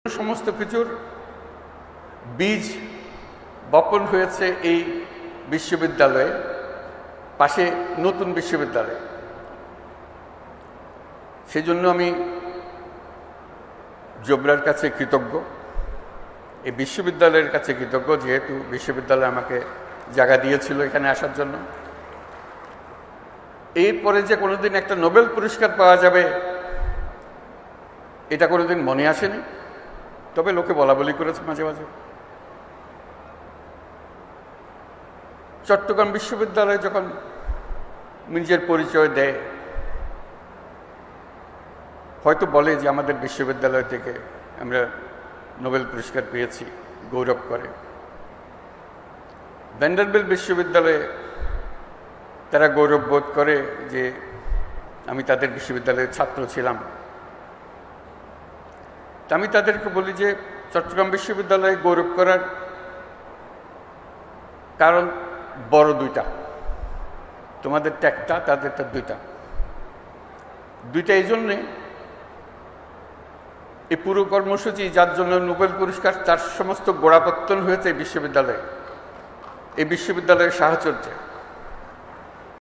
সমস্ত কিছুর বীজ বপন হয়েছে এই বিশ্ববিদ্যালয়ে, পাশে নতুন বিশ্ববিদ্যালয়। সেই জন্য আমি জোবরার কাছে কৃতজ্ঞ, এই বিশ্ববিদ্যালয়ের কাছে কৃতজ্ঞ, যেহেতু বিশ্ববিদ্যালয় আমাকে জায়গা দিয়েছিল এখানে আসার জন্য। এরপরে যে কোনোদিন একটা নোবেল পুরস্কার পাওয়া যাবে এটা কোনোদিন মনে আসেনি, তবে লোকে বলা বলি করেছে মাঝে মাঝে। চট্টগ্রাম বিশ্ববিদ্যালয় যখন নিজের পরিচয় দেয়, হয়তো বলে যে আমাদের বিশ্ববিদ্যালয় থেকে আমরা নোবেল পুরস্কার পেয়েছি, গৌরব করে। ভ্যান্ডারবিল্ট বিশ্ববিদ্যালয়ে তারা গৌরব বোধ করে যে আমি তাদের বিশ্ববিদ্যালয়ের ছাত্র ছিলাম। আমি তাদেরকে বলি যে চট্টগ্রাম বিশ্ববিদ্যালয়ে গৌরব করার কারণ বড় দুইটা, তোমাদেরটা একটা, তাদেরটা দুইটা। এই জন্যে এই পুরো কর্মসূচি যার জন্য নোবেল পুরস্কার, তার সমস্ত গোড়াপত্তন হয়েছে এই বিশ্ববিদ্যালয়ের সাহচর্যে।